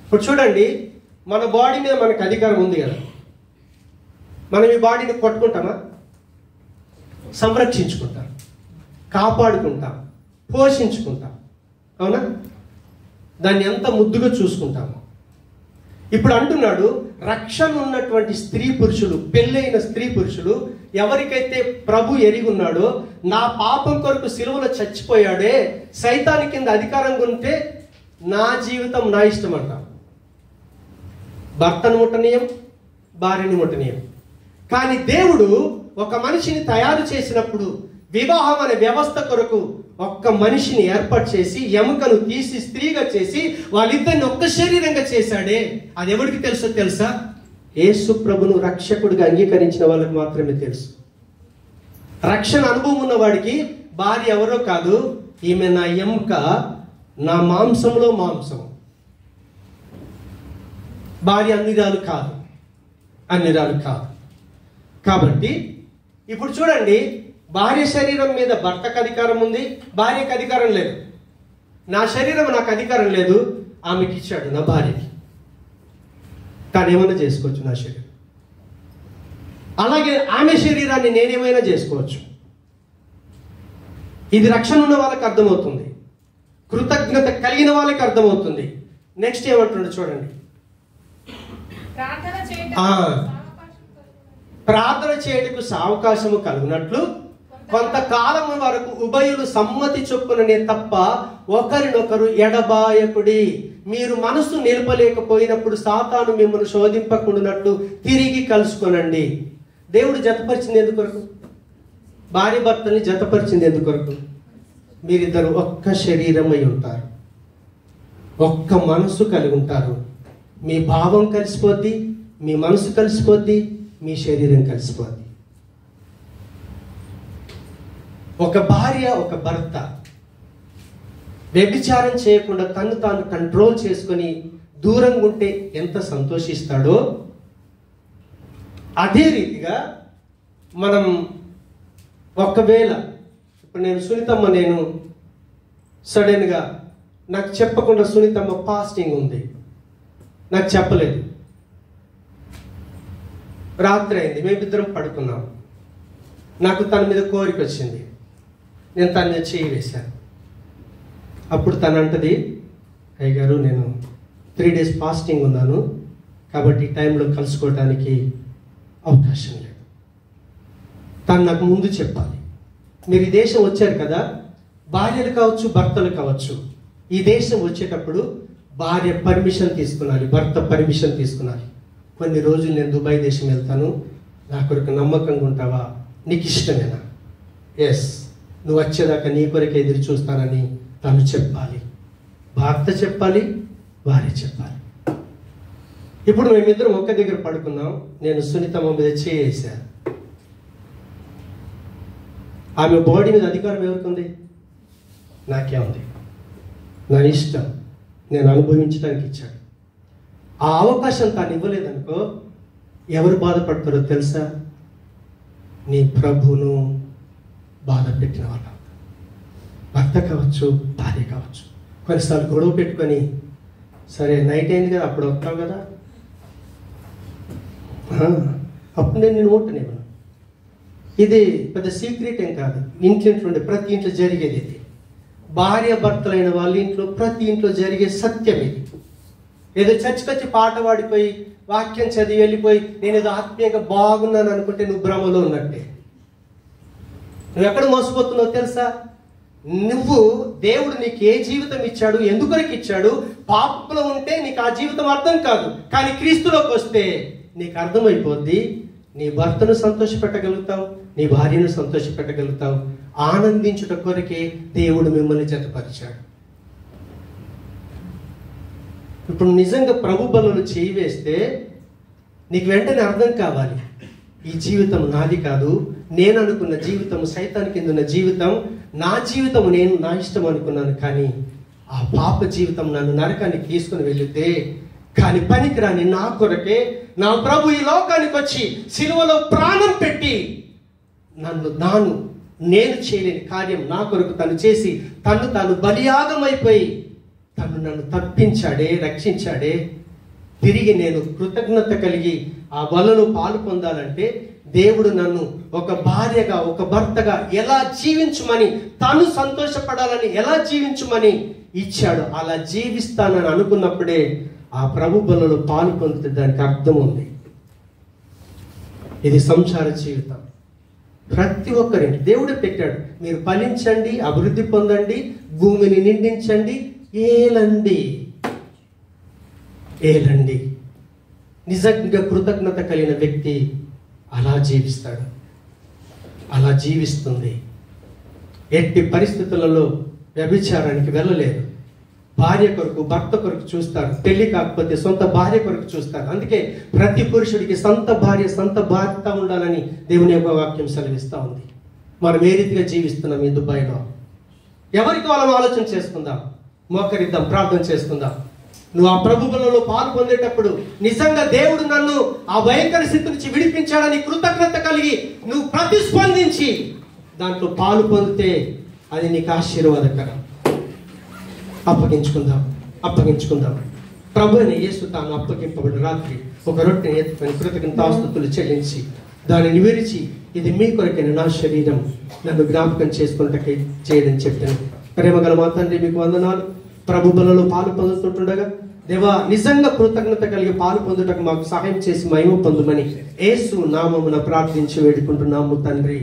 ఇప్పుడు చూడండి, మన బాడీ మీద మనకు అధికారం ఉంది కదా. మనం ఈ బాడీని కొట్టుకుంటామా? సంరక్షించుకుంటాం, కాపాడుకుంటాం, పోషించుకుంటాం, అవునా? దాన్ని ఎంత ముద్దుగా చూసుకుంటాము. ఇప్పుడు అంటున్నాడు, రక్షణ ఉన్నటువంటి స్త్రీ పురుషులు, పెళ్ళైన స్త్రీ పురుషులు ఎవరికైతే ప్రభు ఎరిగి ఉన్నాడో, నా పాపం కొరకు సిలువలో చచ్చిపోయాడే, సైతాని కింద అధికారంగా ఉంటే నా జీవితం నా ఇష్టం అంట. భర్తను ముట్టనీయం, భార్యని ముట్టనీయం. కానీ దేవుడు ఒక మనిషిని తయారు చేసినప్పుడు, వివాహం అనే వ్యవస్థ కొరకు ఒక్క మనిషిని ఏర్పాటు చేసి, ఎముకను తీసి స్త్రీగా చేసి, వాళ్ళిద్దరిని ఒక్క శరీరంగా చేశాడే, అది ఎవరికి తెలుసా? యేసు ప్రభును రక్షకుడిగా అంగీకరించిన వాళ్ళకి మాత్రమే తెలుసు. రక్షణ అనుభవం ఉన్న వాడికి భార్య ఎవరో కాదు, ఈమె నా ఎముక, నా మాంసంలో మాంసం. భార్య అన్నిరాలు కాదు, అన్నిరాలు కాదు. కాబట్టి ఇప్పుడు చూడండి, భార్య శరీరం మీద భర్తకు అధికారం ఉంది, భార్యకు అధికారం లేదు. నా శరీరం నాకు అధికారం లేదు, ఆమెకి ఇచ్చాడు, నా భార్యకి. తాను ఏమైనా చేసుకోవచ్చు నా శరీరం. అలాగే ఆమె శరీరాన్ని నేనేమైనా చేసుకోవచ్చు. ఇది రక్షణ ఉన్న వాళ్ళకి అర్థమవుతుంది, కృతజ్ఞత కలిగిన వాళ్ళకి అర్థమవుతుంది. నెక్స్ట్ ఏమంటుండే చూడండి, ప్రార్థన చేయటకు సావకాశము కలుగునట్లు కొంతకాలం వరకు ఉభయులు సమ్మతి చొప్పుననే తప్ప ఒకరినొకరు ఎడబాయకుడి. మీరు మనసు నిలపలేకపోయినప్పుడు సాతాను మిమ్మల్ని శోధింపకుండానట్లు తిరిగి కలుసుకొనండి. దేవుడు జతపరిచింది ఎందుకొరకు? భార్య భర్తల్ని జతపరిచింది ఎందుకొరకు? మీరిద్దరు ఒక్క శరీరమై ఉంటారు, ఒక్క మనసు కలిగి ఉంటారు. మీ భావం కలిసిపోద్ది, మీ మనసు కలిసిపోద్ది, మీ శరీరం కలిసిపోద్ది. ఒక భార్య ఒక భర్త వ్యభిచారం చేయకుండా తను తాను కంట్రోల్ చేసుకొని దూరంగా ఉంటే ఎంత సంతోషిస్తాడో, అదే రీతిగా మనం ఒకవేళ ఇప్పుడు నేను సడన్గా నాకు చెప్పకుండా సునీతమ్మ ఫాస్టింగ్ ఉంది, నాకు చెప్పలేదు, రాత్రి అయింది, మేమిద్దరం పడుకున్నాం, నాకు తన మీద కోరిక వచ్చింది, నేను తన మీద చేయి వేశాను. అప్పుడు తను అంటది, అయ్యగారు నేను 3 days ఫాస్టింగ్ ఉన్నాను, కాబట్టి ఈ టైంలో కలుసుకోవడానికి అవకాశం లేదు. తను నాకు ముందు చెప్పాలి. మీరు ఈ దేశం వచ్చారు కదా, భార్యలు కావచ్చు భర్తలు కావచ్చు, ఈ దేశం వచ్చేటప్పుడు భార్య పర్మిషన్ తీసుకున్నాలి, భర్త పర్మిషన్ తీసుకున్నాలి. కొన్ని రోజులు నేను దుబాయ్ దేశం వెళ్తాను, నా కొరకు నమ్మకంగా ఉంటావా, నీకు ఇష్టమేనా, ఎస్, నువ్వు వచ్చేదాకా నీ కొరకు ఎదురు చూస్తానని తను చెప్పాలి, భర్త చెప్పాలి, భార్య చెప్పాలి. ఇప్పుడు మేమిద్దరం ఒక్క దగ్గర పడుకున్నాం, నేను సునీతమ్మ మీద చేశాను. ఆమె బాడీ మీద అధికారం ఎవరికి ఉంది? నాకే ఉంది. నా ఇష్టం, నేను అనుభవించడానికి ఇచ్చాడు. ఆ అవకాశం తాను ఇవ్వలేదనుకో ఎవరు బాధపడతారో తెలుసా? నీ ప్రభువును బాధ పెట్టిన వాళ్ళు, భర్త కావచ్చు భార్య కావచ్చు. కొన్నిసార్లు గొడవ పెట్టుకొని, సరే నైట్ అయింది కదా, అప్పుడు వస్తావు కదా, అప్పుడు నేను ముట్టనివ్వను. ఇది పెద్ద సీక్రెట్ ఏం కాదు, ఇంట్లో ఉండే ప్రతి ఇంట్లో జరిగేది ఇది. భార్య భర్తలైన వాళ్ళ ఇంట్లో ప్రతి ఇంట్లో జరిగే సత్యం ఇది. ఏదో చచ్చికొచ్చి పాట పాడిపోయి వాక్యం చదివి వెళ్ళిపోయి నేను ఏదో ఆత్మీయంగా బాగున్నాను అనుకుంటే నువ్వు భ్రమలో ఉన్నట్టే. నువ్వు ఎక్కడ మోసపోతున్నావు తెలుసా? నువ్వు దేవుడు నీకు ఏ జీవితం ఇచ్చాడు, ఎందుకొరకు ఇచ్చాడు, పాపంలో ఉంటే నీకు ఆ జీవితం అర్థం కాదు. కానీ క్రీస్తులోకి వస్తే నీకు అర్థమైపోద్ది. నీ భర్తను సంతోషపెట్టగలుగుతావు, నీ భార్యను సంతోషపెట్టగలుగుతావు. ఆనందించుట కొరకే దేవుడు మిమ్మల్ని జతపరిచాడు. ఇప్పుడు నిజంగా ప్రభు బలులు చేయి వేస్తే నీకు వెంటనే అర్థం కావాలి, ఈ జీవితం నాది కాదు, నేను అనుకున్న జీవితం సైతాన్ కింద ఉన్న జీవితం, నా జీవితం నేను నా ఇష్టం అనుకున్నాను, కానీ ఆ పాప జీవితం నన్ను నరకానికి తీసుకుని వెళితే, కానీ పనికిరాని నా కొరకే నా ప్రభు ఈ లోకానికి వచ్చి సిలువలో ప్రాణం పెట్టి నేను చేయలేని కార్యం నా కొరకు తను చేసి తాను బలియాగమైపోయి నన్ను తప్పించాడే, రక్షించాడే. తిరిగి నేను కృతజ్ఞత కలిగి ఆ బలలో పాలు పొందాలంటే దేవుడు నన్ను ఒక భార్యగా ఒక భర్తగా ఎలా జీవించుమని, తను సంతోషపడాలని ఎలా జీవించుమని ఇచ్చాడు. అలా జీవిస్తానని అనుకున్నప్పుడే ఆ ప్రభు బలలో పాలు పొందితే దానికి అర్థం ఉంది. ఇది సంసార జీవితం. ప్రతి ఒక్కరిని దేవుడే పెట్టాడు. మీరు ఫలించండి, అభివృద్ధి పొందండి, భూమిని నిండించండి, ఏలండి. నిజంగా కృతజ్ఞత కలిగిన వ్యక్తి అలా జీవిస్తాడు, అలా జీవిస్తుంది. ఎట్టి పరిస్థితులలో వ్యభిచారానికి వెళ్ళలేరు. భార్య కొరకు భర్త కొరకు చూస్తారు, పెళ్లి కాకపోతే సొంత భార్య కొరకు చూస్తారు. అందుకే ప్రతి పురుషుడికి సొంత భార్య సొంత భర్త ఉండాలని దేవుని యొక్క వాక్యం సెలవిస్తూ ఉంది. మనం ఏ రీతిగా జీవిస్తున్నాం ఈ దుబాయ్లో? ఎవరికి వాళ్ళం ఆలోచన చేసుకుందాం, మోకరిద్దాం, ప్రార్థన చేసుకుందాం. నువ్వు ఆ ప్రభు బలలో పాలు పొందేటప్పుడు నిజంగా దేవుడు నన్ను ఆ భయంకర స్థితి నుంచి విడిపించాడని కృతజ్ఞత కలిగి నువ్వు ప్రతిస్పందించి దాంట్లో పాలు పొందితే అది నీకు ఆశీర్వాదకరం. అప్పగించుకుందాం. ప్రభు అయిన యేసు తాను అప్పగింపబడిన రాత్రి ఒక రొట్టెని ఎత్తుకొని కృతజ్ఞతాస్తుతులు చెల్లించి దానిని విరిచి, ఇది మీ కొరకైన నా శరీరం, నన్ను జ్ఞాపకం చేసుకున్నట్టుకే చేయడం చెప్పాను. ప్రేమగల మా తండ్రి, మీకు వందనాలు. ప్రభు బలలో పాలు పొందుతుండగా దేవా, నిజంగా కృతజ్ఞత కలిగి పాలు పొందుటకు మాకు సహాయం చేసి మహిమ పొందుమని యేసు నామమున ప్రార్థించి వేడుకుంటున్నాము తండ్రి.